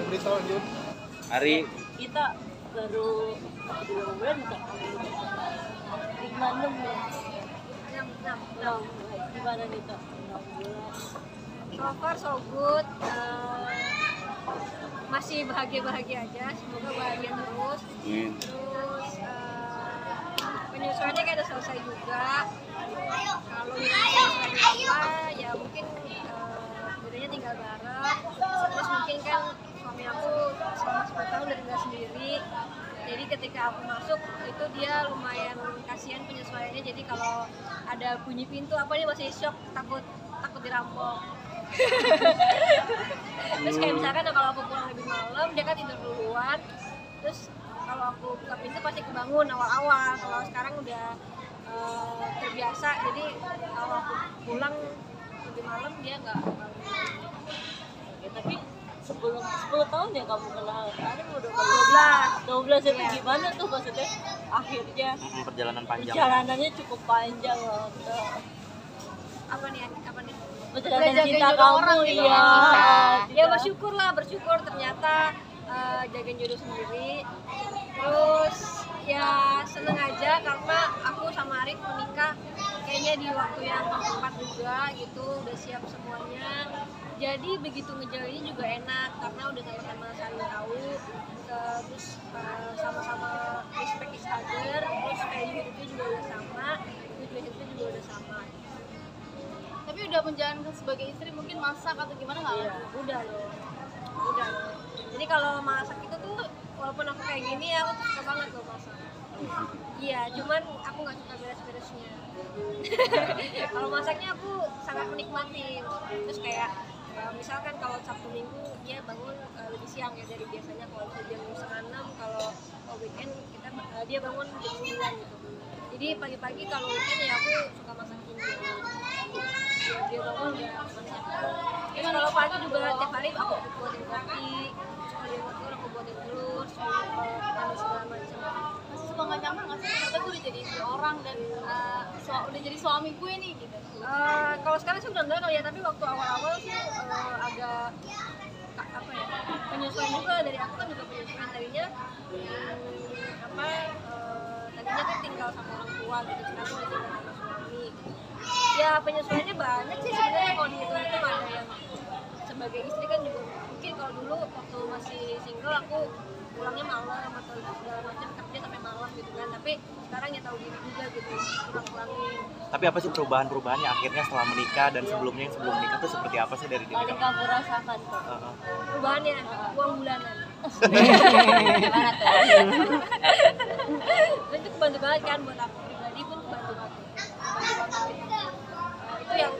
berita lanjut. Hari Kita baru 2 bulan nggak? 5-6 ya? 6. Gimana nih Kak? 6 bulan. So far so good. Masih bahagia-bahagia aja. Semoga bahagia terus. Terus penyesuaiannya kayak udah selesai juga. Kalau penyesuaian apa ya mungkin bedanya tinggal bareng. Terus mungkin kan suami aku selama 10 tahun udah tinggal sendiri. Jadi ketika aku masuk itu dia lumayan kasihan penyesuaiannya. Jadi kalau ada bunyi pintu apa dia masih shock, takut dirampok. Terus kayak misalkan kalau aku pulang lebih malam dia kan tidur duluan. Terus kalau aku buka pintu pasti kebangun awal-awal. Kalau sekarang udah terbiasa, jadi kalau aku pulang lebih malam dia nggak bangun. Ya, tapi 10 tahun ya kamu kenal Arif udah 12 itu gimana tuh maksudnya akhirnya perjalanan panjang. perjalanannya cukup panjang loh. Apa nih? Perjalanan Belajar cinta jodoh kamu orang gitu. iya. Ya bersyukur ternyata jagain jodoh sendiri. Terus ya seneng aja karena aku sama Arif menikah kayaknya di waktu yang tepat juga gitu, udah siap semuanya. Jadi begitu ngejalanin juga enak karena udah sama-sama saling tahu, terus sama-sama respect each other, terus value hidupnya juga udah sama, tujuan hidupnya juga udah sama. Tapi udah menjalankan sebagai istri mungkin masak atau gimana nggak? Iya, udah loh. Jadi kalau masak itu tuh walaupun aku kayak gini ya aku suka banget loh masak. Iya, cuman aku nggak suka beres-beresnya. Kalau masaknya aku sangat menikmati. Terus kayak misalkan kalau Sabtu Minggu dia bangun lebih siang ya dari biasanya. Kalau jam 5:30, kalau weekend dia bangun jam 9 gitu. Jadi pagi-pagi kalau weekend ya aku suka masakin dia. Dia bangun udah masak. Terus kalau pagi juga tiap hari aku buatin kopi. Kalau dia mau telur aku buatin telur, dan segala macam. Masih suka nggak nyaman nggak sih? Kita tuh udah jadi istri orang dan udah jadi suami gue nih gitu. Kalau sekarang sih udah enggak kali ya, tapi waktu awal-awal sih agak apa ya, penyesuaian juga dari aku kan juga penyesuaian tadinya tadinya kan tinggal sama orang tua gitu, sekarang udah tinggal sama suami. Ya penyesuaiannya banyak sih sebenarnya kalau dihitung-hitung. Ada yang sebagai istri kan juga mungkin kalau dulu waktu masih single aku pulangnya malam atau segala macam kerja sampai malam gitu kan, tapi sekarang ya tahu diri juga gitu, pulang-pulangin. Tapi apa sih perubahan-perubahannya akhirnya setelah menikah dan sebelumnya yang sebelum menikah tuh seperti apa sih dari diri Paling kamu? kamu rasakan tuh. Perubahannya uang bulanan. Gimana tuh? Itu kebantu banget kan, buat aku pribadi pun kebantu banget.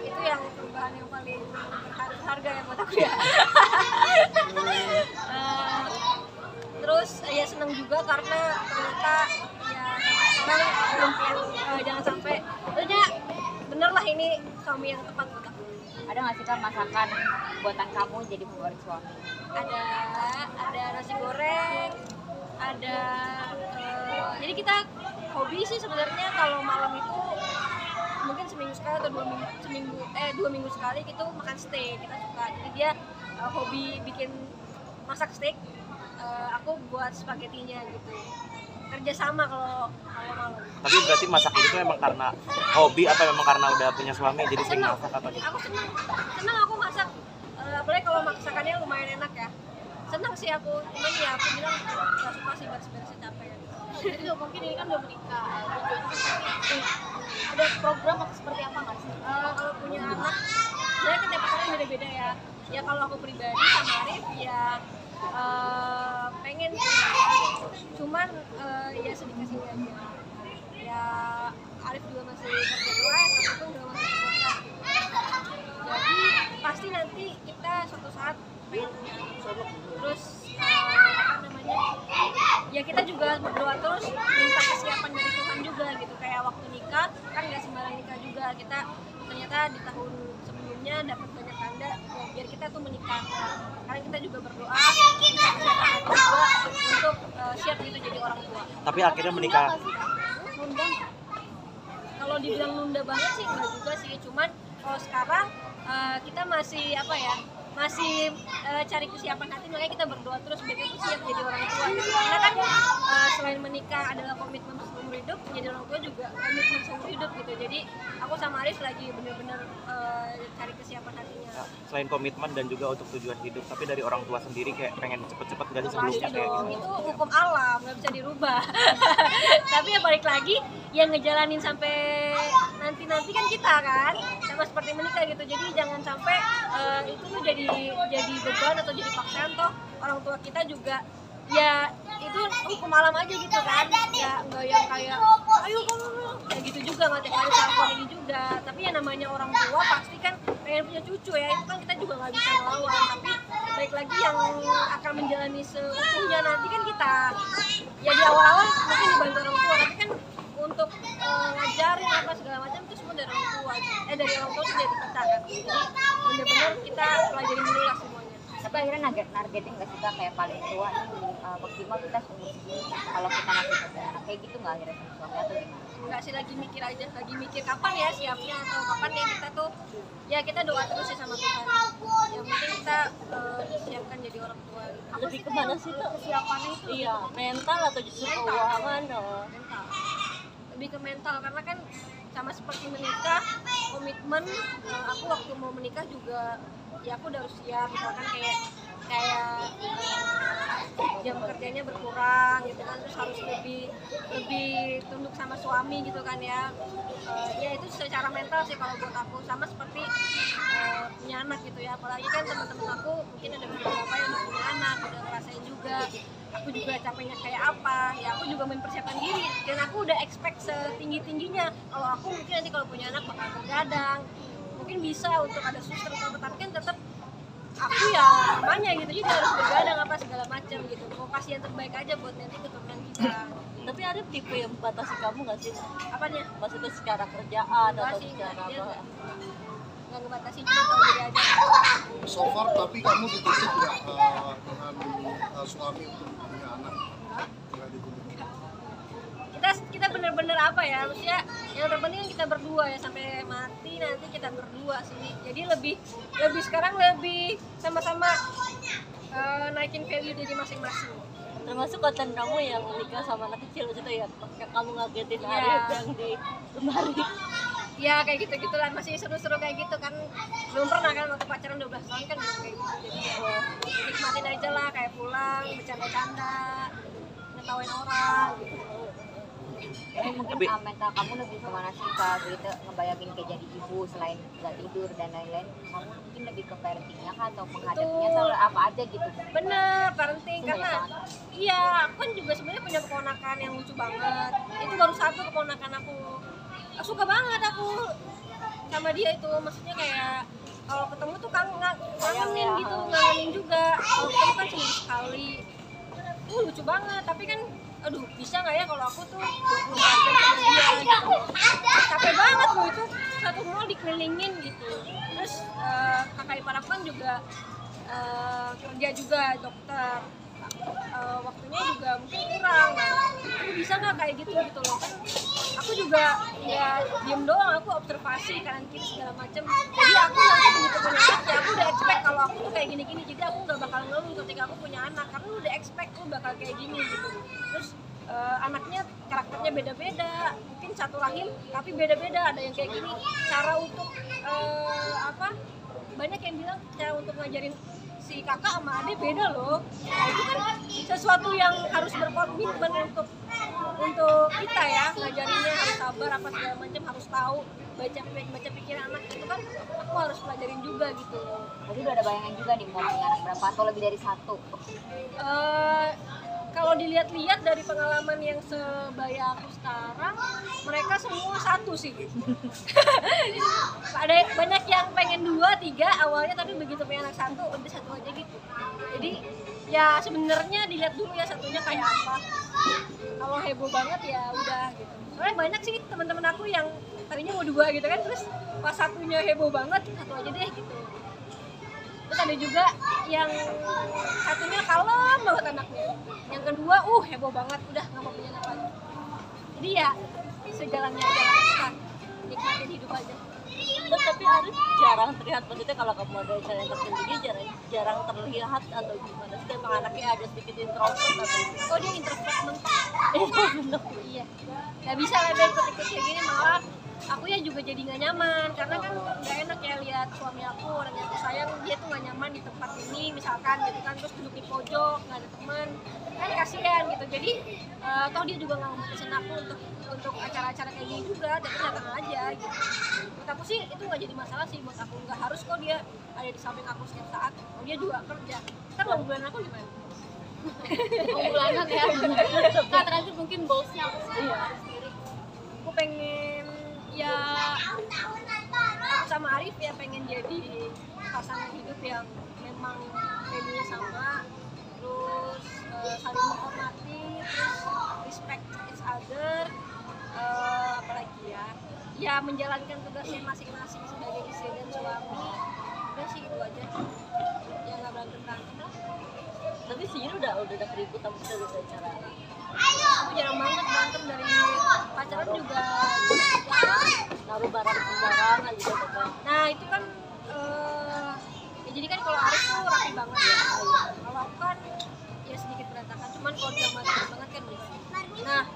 Itu yang perubahan yang paling berharga ya buat aku ya. Terus ya seneng juga karena ternyata ya sekarang jangan sampai ternyata bener lah ini suami yang tepat buat aku. Ada nggak sih kan masakan buatan kamu jadi favorit suami? Ada nasi goreng, ada jadi kita hobi sih sebenarnya kalau malam itu mungkin seminggu sekali atau 2 minggu sekali gitu makan steak. Kita suka, jadi dia hobi bikin masak steak, aku buat spaghettinya gitu, kerjasama kalau malam. Tapi berarti masak itu memang karena hobi apa memang karena udah punya suami jadi sering masak atau gitu? Aku seneng aku masak, apalagi kalau masakannya lumayan enak ya. Seneng sih aku, cuman ya aku bilang gak suka sih beres-beresnya, capek ya. Jadi mungkin ini kan udah menikah, ada program atau seperti apa nggak sih? Kalau punya anak, sebenarnya kan tiap orang beda-beda ya. Ya kalau aku pribadi sama Arif ya pengen punya anak, cuman ya sedikit-sedikit aja. Ya Arif juga masih kerja keras, aku pun juga masih kerja keras. Jadi pasti nanti kita suatu saat pengen punya anak. Terus ya kita juga berdoa terus minta kesiapan dari Tuhan juga gitu, kayak waktu nikah kan nggak sembarang nikah juga. Kita ternyata di tahun sebelumnya dapat banyak tanda ya, biar kita tuh menikah. Karena kita juga berdoa minta kesiapan dari juga untuk siap gitu jadi orang tua. Tapi akhirnya menikah. Nunda, kalau dibilang nunda banget sih enggak juga sih, cuman kalau sekarang kita masih apa ya, masih cari kesiapan hati, makanya kita berdoa terus biar kita siap jadi orang tua gitu. Karena kan selain menikah adalah komitmen seumur hidup, menjadi orang tua juga komitmen seumur hidup gitu. Jadi aku sama Arif lagi benar-benar cari kesiapan hatinya. Nah, selain komitmen dan juga untuk tujuan hidup, tapi dari orang tua sendiri kayak pengen cepet-cepet gak sih sebelumnya Pasti kayak dong, gitu? itu hukum alam, nggak bisa dirubah. Tapi ya balik lagi, yang ngejalanin sampai nanti kan kita kan, sama seperti menikah gitu. Jadi jangan sampai itu tuh jadi beban atau jadi paksaan, toh orang tua kita juga ya itu hukum alam aja gitu kan, ya nggak yang kayak ayo kamu kayak gitu juga, nggak tiap hari telepon ini juga. Tapi yang namanya orang tua pasti kan pengen punya cucu ya, itu kan kita juga nggak bisa melawan. Tapi baik lagi yang akan menjalani seutuhnya nanti kan kita ya di awal-awal mungkin dibantu orang tua, tapi kan untuk ngajarin apa segala macam itu semua dari orang tua, dari orang tua itu dari kita kan. Jadi benar-benar kita pelajarin dulu lah semuanya. Tapi akhirnya nargetin nggak sih Kak, kayak paling tua nih maksimal kita umur segini kalau kita masih punya anak kayak gitu nggak akhirnya sama suami atau gimana? Enggak sih, lagi mikir aja, lagi mikir kapan ya siapnya atau kapan ya kita tuh ya kita doa terus sih sama Tuhan. Yang penting kita disiapkan jadi orang tua. Lebih kemana sih tuh Kesiapannya itu iya mental atau justru Mental. keuangan? mental. Lebih ke mental karena kan sama seperti menikah, komitmen aku waktu mau menikah juga ya aku udah harus siap, misalkan kayak jam kerjanya berkurang gitu kan, terus harus lebih tunduk sama suami gitu kan ya. Ya itu secara mental sih kalau buat aku, sama seperti punya anak gitu ya, apalagi kan teman-teman aku mungkin ada beberapa yang udah punya anak, udah ngerasain juga aku juga capeknya kayak apa ya, aku juga mempersiapkan diri dan aku udah expect setinggi-tingginya kalau aku mungkin nanti kalau punya anak bakal bergadang, mungkin bisa untuk ada suster atau apa, tapi kan tetap aku ya namanya gitu, jadi harus bergadang apa segala macam gitu, mau kasih yang terbaik aja buat nanti keturunan kita. Tapi Arif tipe yang membatasi kamu nggak sih? Apanya? Maksudnya secara kerjaan Enggak atau sih, secara dia apa? nggak ngebatasi, cuma tahu diri aja. So far, tapi kamu dituntut nggak dengan suami untuk punya anak? Nggak dituntut. Kita bener-bener apa ya, maksudnya yang terpenting kan kita berdua ya, sampai mati nanti kita berdua sih. Jadi lebih sekarang lebih sama-sama naikin value diri masing-masing. Termasuk konten kamu yang nikah sama anak kecil itu ya, kamu ngagetin Iya. Arif yang di lemari. Ya kayak gitu-gitulah, masih seru-seru kayak gitu kan. Belum pernah kan waktu pacaran 12 tahun kan belum kayak gitu. Jadi ya nikmatin aja lah, kayak pulang, bercanda-canda, ngetawain orang gitu. Tapi mungkin Tapi- mental kamu lebih kemana sih Kak, gitu ngebayangin kayak jadi ibu selain nggak tidur dan lain-lain, kamu mungkin lebih ke parentingnya Kak atau menghadapinya soal apa aja gitu? Bener, parenting, Itu karena banyak banget. iya, aku kan juga sebenarnya punya keponakan yang lucu banget. Itu baru satu keponakan aku. Suka banget aku sama dia itu, maksudnya kayak kalau ketemu tuh kangenin gitu, ngangenin juga. Kalau ketemu kan seminggu sekali. Lucu banget, tapi kan aduh bisa nggak ya kalau aku tuh 24 jam sama dia gitu. Capek banget loh itu, satu mall dikelilingin gitu. Terus kakak ipar aku kan juga kerja juga dokter, waktunya juga mungkin kurang. Nah, aku bisa nggak kayak gitu loh kan? Aku juga ya diem doang, aku observasi kanan kiri segala macem. Jadi aku nanti begitu punya anak ya aku udah expect kalau aku tuh kayak gini-gini. Jadi aku nggak bakal ngeluh ketika aku punya anak karena udah expect aku bakal kayak gini gitu. Terus anaknya karakternya beda-beda, mungkin satu rahim tapi beda-beda, ada yang kayak gini. Cara untuk banyak yang bilang cara untuk ngajarin si kakak sama adik beda loh. Nah, itu kan sesuatu yang harus berkomitmen untuk kita ya, ngajarinnya harus sabar apa segala macam, harus tahu baca pikiran anak itu kan aku harus pelajarin juga gitu. Jadi udah ada bayangan juga nih mau punya anak berapa atau lebih dari satu? Kalau dilihat-lihat dari pengalaman yang sebaya aku sekarang, mereka semua satu sih. Ada banyak yang pengen 2, 3 awalnya, tapi begitu punya anak satu, udah satu aja gitu. Jadi ya sebenarnya dilihat dulu ya satunya kayak apa. Kalau heboh banget ya udah gitu. Soalnya banyak sih teman-teman aku yang tadinya mau 2 gitu kan, terus pas satunya heboh banget, satu aja deh gitu. Terus ada juga yang satunya kalem banget anaknya, yang kedua heboh banget, udah nggak mau punya anak lagi. Jadi ya sejalannya aja lah, kita nikmatin hidup aja. Tapi Arif jarang terlihat, maksudnya kalau kamu ada acara yang tersendiri jarang terlihat atau gimana sih? Emang anaknya ada sedikit introvert atau gimana? Oh dia introvert mentok. Iya. Gak bisa lah dia ikut-ikut kayak gini, malah aku ya juga jadi nggak nyaman karena kan nggak enak ya lihat suami aku, orang yang aku sayang dia tuh nggak nyaman di tempat ini misalkan gitu kan, terus duduk di pojok nggak ada teman kan kasihan gitu. Jadi toh dia juga nggak memutusin aku untuk acara-acara kayak gini juga, tapi datang aja gitu. Menurut aku sih itu nggak jadi masalah sih buat aku, nggak harus kok dia ada di samping aku setiap saat. Oh, dia juga kerja. Kan uang bulan aku gimana? Bulanan ya. Nah, terakhir mungkin goalsnya apa sih? Iya. Sendiri. Aku pengen ya aku sama Arif ya pengen jadi pasangan hidup yang memang value-nya sama, terus saling menghormati, terus respect each other, apalagi ya menjalankan tugasnya masing-masing sebagai istri dan suami. Udah sih itu aja ya, nggak berantem lah. Tapi sejujurnya udah keribut tapi sudah acara. Aku jarang banget berantem, dari pacaran juga jarang. Naruh barang sembarangan gitu kan. Nah itu kan ya jadi kan kalau Arif tuh rapi banget ya. Kalau aku kan ya sedikit berantakan, cuman kalau dia matang banget kan enggak.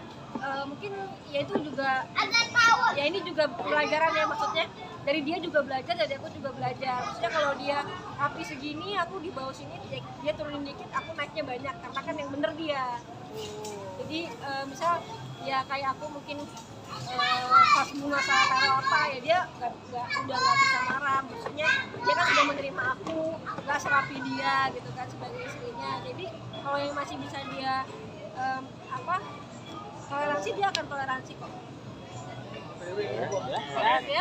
Nah mungkin ya itu juga ya ini juga pelajaran ya, maksudnya dari dia juga belajar, dari aku juga belajar. Maksudnya kalau dia rapi segini, aku di bawah sini, dia turunin dikit, aku naiknya banyak karena kan yang bener dia. Jadi misal ya kayak aku mungkin pas bunga salah taruh apa ya dia udah nggak bisa marah, maksudnya dia kan sudah menerima aku nggak serapi dia gitu kan sebagai istrinya. Jadi kalau yang masih bisa dia toleransi, dia akan toleransi kok. Ya,